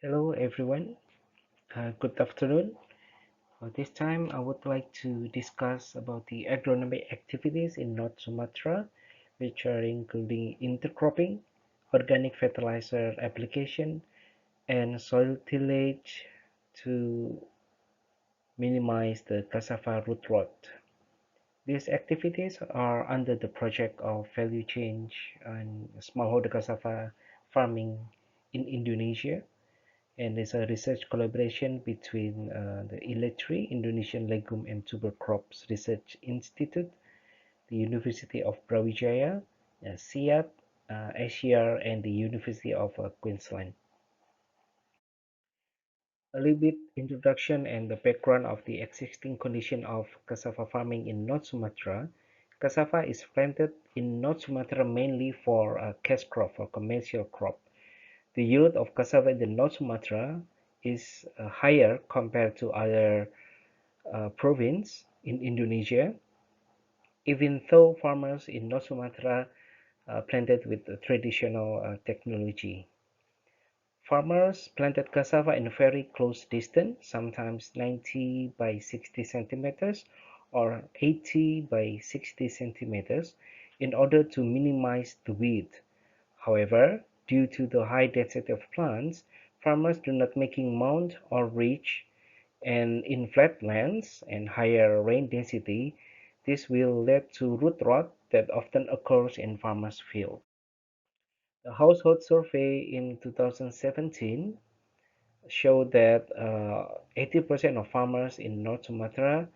Hello everyone, good afternoon. This time I would like to discuss about the agronomy activities in North Sumatra, which are including intercropping, organic fertilizer application, and soil tillage to minimize the cassava root rot. These activities are under the project of value change and smallholder cassava farming in Indonesia, and it's a research collaboration between the ILETRI, Indonesian Legume and Tuber Crops Research Institute, the University of Brawijaya, SIAT, ASIAR, and the University of Queensland. A little bit introduction and the background of the existing condition of cassava farming in North Sumatra. Cassava is planted in North Sumatra mainly for a cash crop or commercial crop. The yield of cassava in the North Sumatra is higher compared to other provinces in Indonesia, even though farmers in North Sumatra planted with the traditional technology. Farmers planted cassava in a very close distance, sometimes 90 by 60 centimeters or 80 by 60 centimeters, in order to minimize the width. However, due to the high density of plants, farmers do not making mound or ridge, and in flat lands and higher rain density, this will lead to root rot that often occurs in farmers' field. The household survey in 2017 showed that 80% of farmers in North Sumatra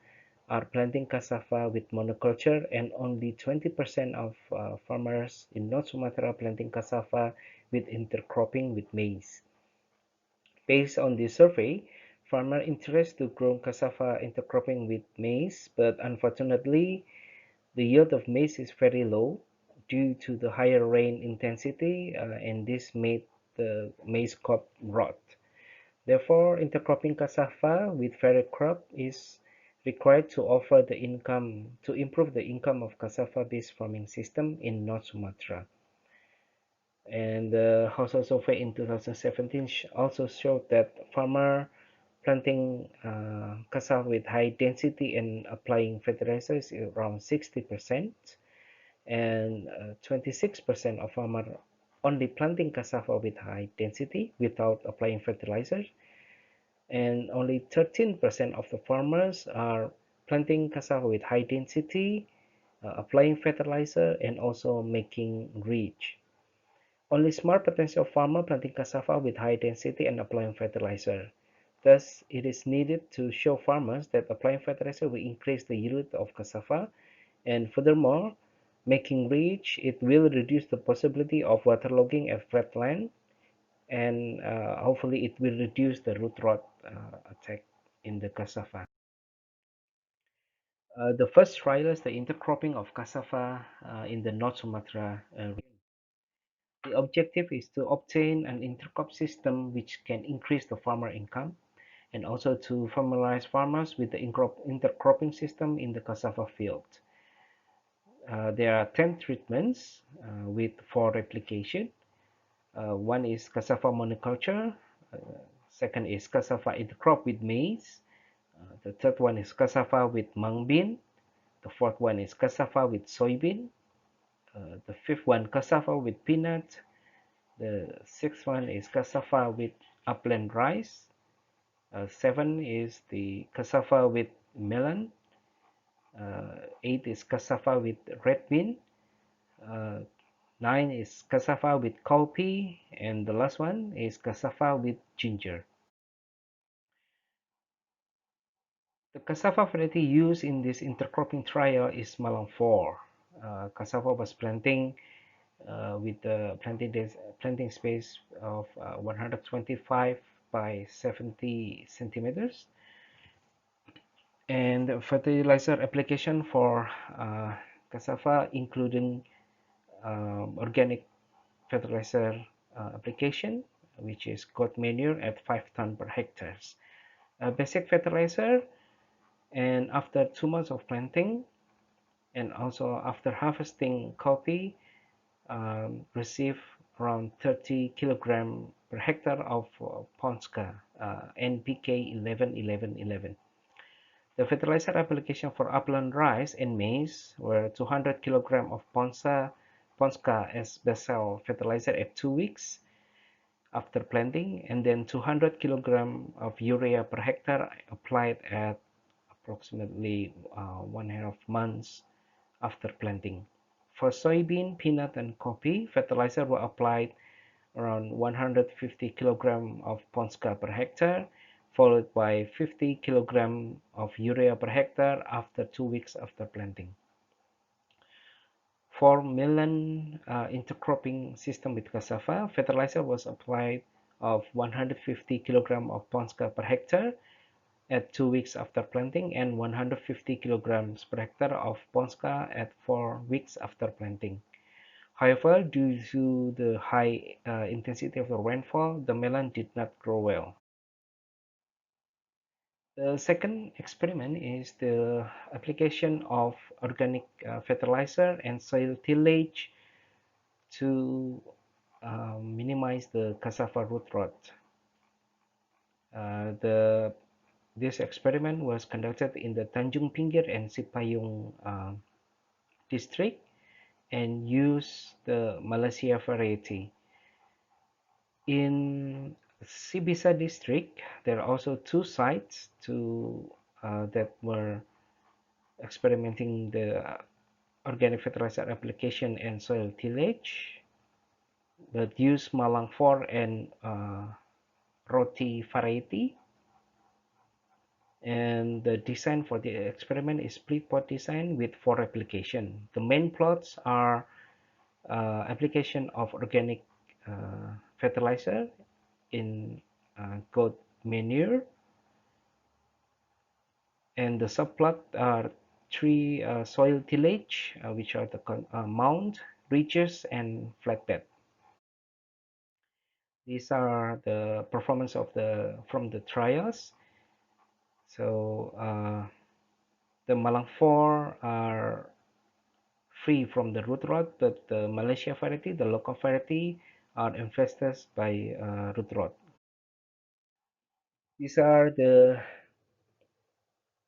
are planting cassava with monoculture, and only 20% of farmers in North Sumatra planting cassava with intercropping with maize. Based on this survey, farmer interest to grow cassava intercropping with maize, but unfortunately, the yield of maize is very low due to the higher rain intensity, and this made the maize crop rot. Therefore, intercropping cassava with varied crop is required to offer the income to improve the income of cassava-based farming system in North Sumatra. And the household survey in 2017 also showed that farmer planting cassava with high density and applying fertilizers is around 60%, and 26% of farmer only planting cassava with high density without applying fertilizers, and only 13% of the farmers are planting cassava with high density, applying fertilizer, and also making ridge. Only small potential farmer planting cassava with high density and applying fertilizer. Thus, it is needed to show farmers that applying fertilizer will increase the yield of cassava, and furthermore, making ridge, it will reduce the possibility of waterlogging at flat land, and hopefully it will reduce the root rot attack in the cassava. The first trial is the intercropping of cassava in the North Sumatra region. The objective is to obtain an intercrop system which can increase the farmer income, and also to familiarize farmers with the intercropping system in the cassava field. There are 10 treatments with 4 replication. One is cassava monoculture, uh, second is cassava intercrop with maize, the third one is cassava with mung bean, the fourth one is cassava with soybean, the fifth one cassava with peanut, the sixth one is cassava with upland rice, seven is the cassava with melon, eight is cassava with red bean, uh, nine is cassava with cowpea, and the last one is cassava with ginger. The cassava variety used in this intercropping trial is Malang 4. Cassava was planting with the planting space of 125 by 70 centimeters, and fertilizer application for cassava including organic fertilizer application, which is goat manure at 5 ton per hectares. Basic fertilizer, and after 2 months of planting and also after harvesting cowpea, receive around 30 kilogram per hectare of Ponska, NPK 11-11-11. The fertilizer application for upland rice and maize were 200 kg of Ponska as basal fertilizer at 2 weeks after planting, and then 200 kg of urea per hectare applied at approximately 1.5 months after planting. For soybean, peanut, and coffee, fertilizer were applied around 150 kg of Ponska per hectare, followed by 50 kg of urea per hectare after 2 weeks after planting. For melon intercropping system with cassava, fertilizer was applied of 150 kg of Ponska per hectare at 2 weeks after planting and 150 kilograms per hectare of Ponska at 4 weeks after planting. However, due to the high intensity of the rainfall, the melon did not grow well. The second experiment is the application of organic fertilizer and soil tillage to minimize the cassava root rot. This experiment was conducted in the Tanjung Pinggir and Sipayung district and used the Malaysia variety. In Sibisa district, there are also 2 sites that were experimenting the organic fertilizer application and soil tillage, but use Malang 4 and Roti variety. And the design for the experiment is split plot design with 4 application. The main plots are application of organic fertilizer in goat manure, and the subplot are 3 soil tillage, which are the mound, ridges, and flatbed. These are the performance of from the trials. So the Malang 4 are free from the root rot, but the Malaysia variety, the local variety, are infested by root rot. These are the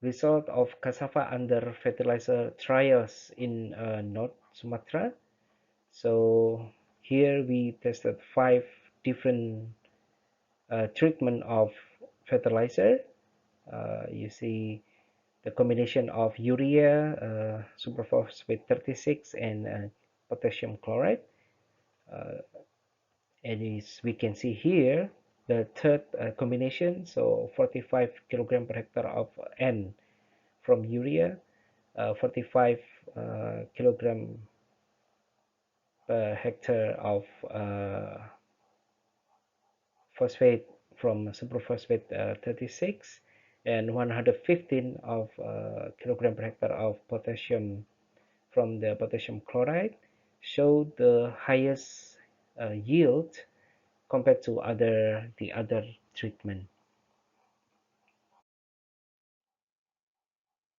result of cassava under fertilizer trials in North Sumatra. So here we tested 5 different treatment of fertilizer. You see the combination of urea, superphosphate 36, and potassium chloride. And as we can see here, the third combination, so 45 kilogram per hectare of N from urea, 45 kilogram per hectare of phosphate from superphosphate 36, and 115 of kilogram per hectare of potassium from the potassium chloride showed the highest yield compared to the other treatment.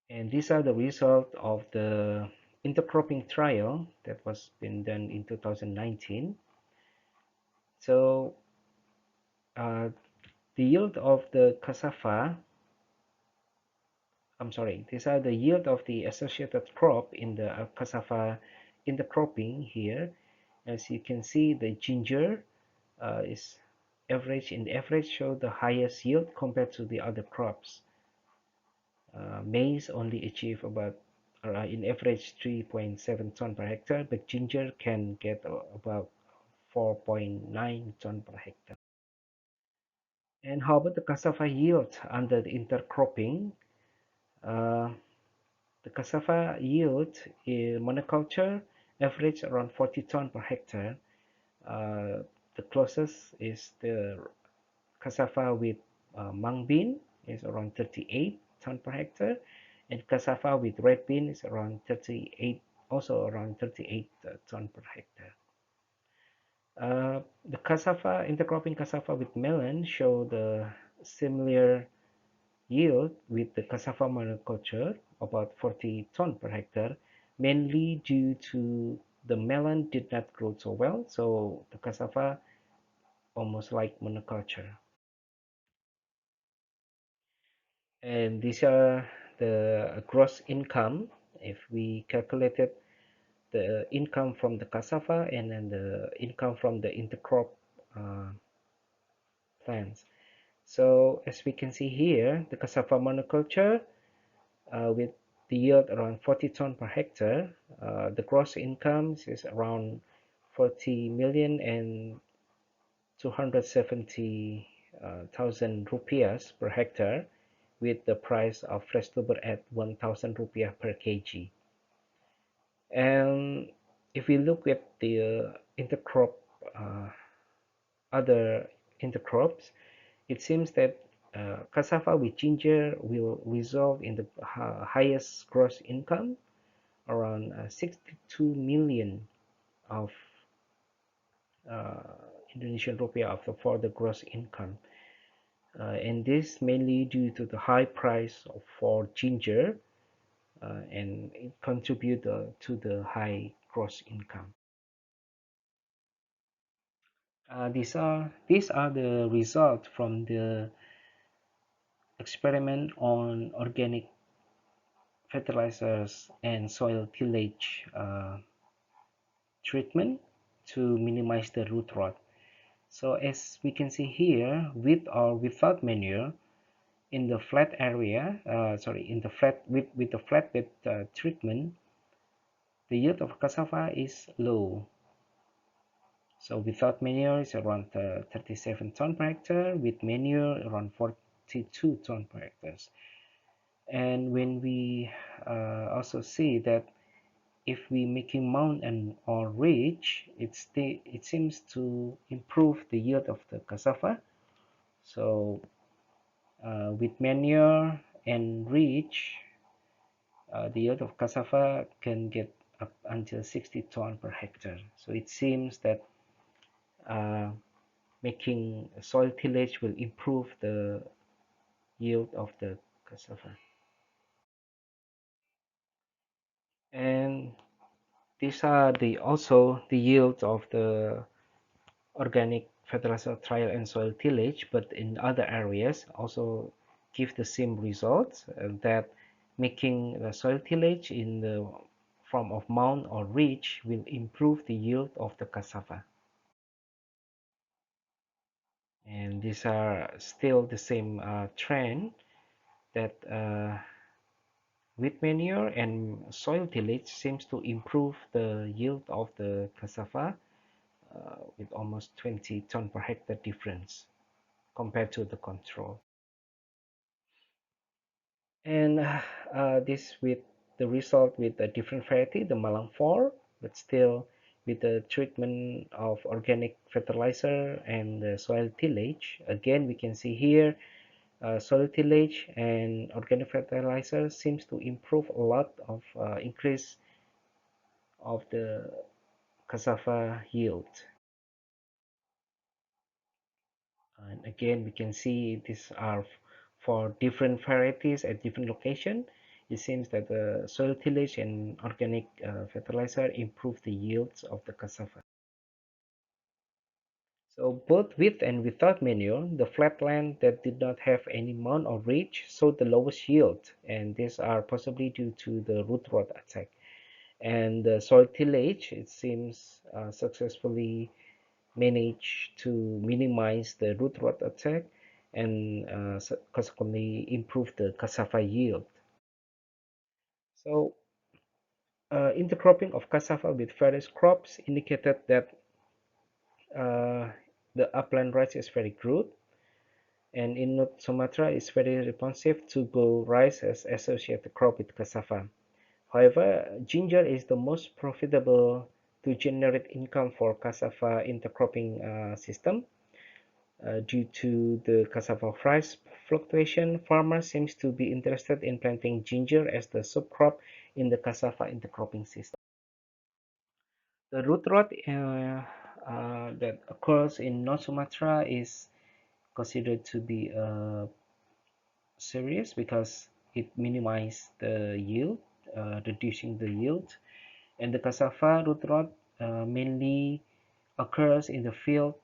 And these are the result of the intercropping trial that was been done in 2019. So the yield of the cassava, I'm sorry, these are the yield of the associated crop in the cassava intercropping here. As you can see, the ginger is average show the highest yield compared to the other crops. Maize only achieve about in average 3.7 ton per hectare, but ginger can get about 4.9 ton per hectare. And how about the cassava yield under the intercropping? Uh, the cassava yield in monoculture average around 40 ton per hectare. The closest is the cassava with mung bean is around 38 ton per hectare, and cassava with red bean is around 38, also around 38 ton per hectare. The cassava, intercropping cassava with melon show the similar yield with the cassava monoculture, about 40 ton per hectare, mainly due to the melon did not grow so well, so the cassava almost like monoculture. And these are the gross income. If we calculated the income from the cassava and then the income from the intercrop uh, plants. So as we can see here, the cassava monoculture with the yield around 40 ton per hectare, the gross income is around 40 million and 270,000 rupiahs per hectare, with the price of fresh tuber at 1,000 rupiah per kg. And if we look at the intercrop, uh, other intercrops, it seems that cassava with ginger will result in the highest gross income, around 62 million of Indonesian rupiah for the gross income. And this mainly due to the high price for ginger, and it contribute to the high gross income. These are the results from the experiment on organic fertilizers and soil tillage treatment to minimize the root rot. So as we can see here, with or without manure, in the flat area, in the flat with the flatbed treatment, the yield of cassava is low. So without manure, it's around 37 ton per hectare. With manure, around 42 ton per hectare. And when we also see that if we making mound and or ridge, it seems to improve the yield of the cassava. So with manure and ridge, the yield of cassava can get up until 60 ton per hectare. So it seems that uh, making soil tillage will improve the yield of the cassava. And these are also the yield of the organic fertilizer trial and soil tillage, but in other areas also give the same results, that making the soil tillage in the form of mound or ridge will improve the yield of the cassava. And these are still the same trend, that with manure and soil tillage seems to improve the yield of the cassava, with almost 20 ton per hectare difference compared to the control. And this with the result with a different variety, the Malang 4, but still with the treatment of organic fertilizer and the soil tillage. Again, we can see here soil tillage and organic fertilizer seems to improve a lot of increase of the cassava yield. And again, we can see these are for different varieties at different location. It seems that the soil tillage and organic fertilizer improve the yields of the cassava. So both with and without manure, the flatland that did not have any mound or ridge showed the lowest yield, and these are possibly due to the root rot attack. And the soil tillage, it seems, successfully managed to minimize the root rot attack and consequently improve the cassava yield. So intercropping of cassava with various crops indicated that uh, the upland rice is very good, and in North Sumatra is very responsive to grow rice as associated crop with cassava. However, ginger is the most profitable to generate income for cassava intercropping system. Due to the cassava price fluctuation, farmers seems to be interested in planting ginger as the subcrop in the cassava intercropping system. The root rot that occurs in North Sumatra is considered to be serious because it minimizes the yield, reducing the yield. And the cassava root rot mainly occurs in the field.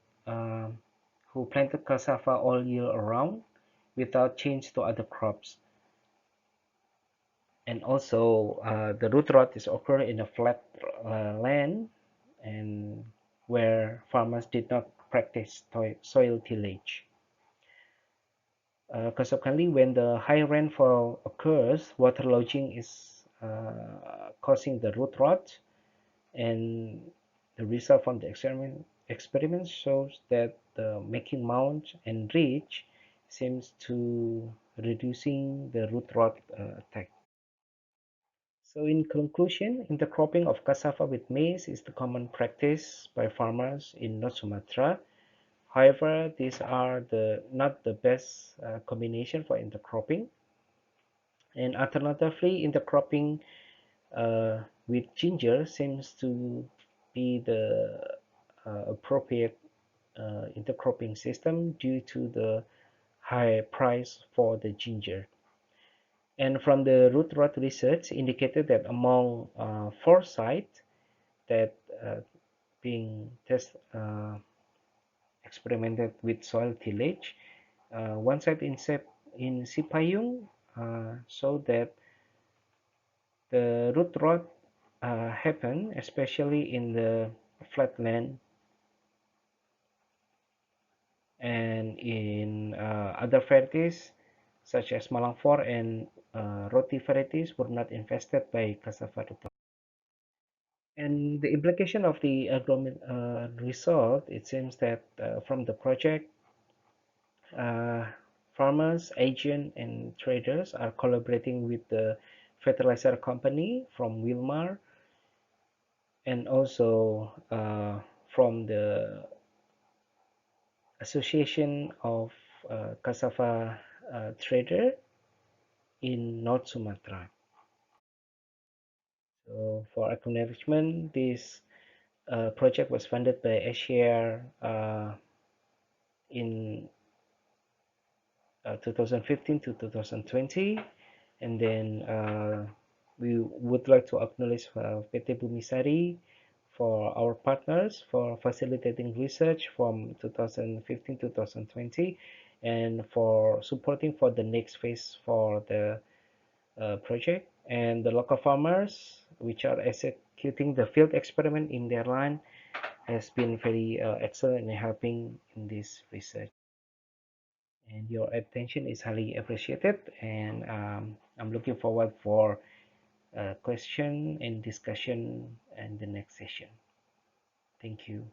who planted cassava all year around without change to other crops. And also, the root rot is occur in a flat land and where farmers did not practice soil tillage. Consequently, when the high rainfall occurs, waterlogging is causing the root rot, and the result from the experiment shows that the making mound and ridge seems to reducing the root rot attack. So in conclusion, intercropping of cassava with maize is the common practice by farmers in North Sumatra. However, these are not the best combination for intercropping. And alternatively, intercropping with ginger seems to be the appropriate intercropping system due to the high price for the ginger. And from the root rot research indicated that among 4 sites that being experimented with soil tillage, one site in Sipayung showed that the root rot happen especially in the flatland, and in other varieties such as Malangfor and Roti varieties were not infested by cassava root rot. And the implication of the agronomy result, it seems that from the project, uh, farmers, agents, and traders are collaborating with the fertilizer company from Wilmar, and also from the Association of Cassava Trader in North Sumatra. So for acknowledgement, this project was funded by Asia in 2015 to 2020, and then we would like to acknowledge PT Bumisari for our partners for facilitating research from 2015 to 2020 and for supporting for the next phase for the project, and the local farmers which are executing the field experiment in their land has been very excellent in helping in this research, and your attention is highly appreciated, and I'm looking forward for question and discussion in the next session. Thank you.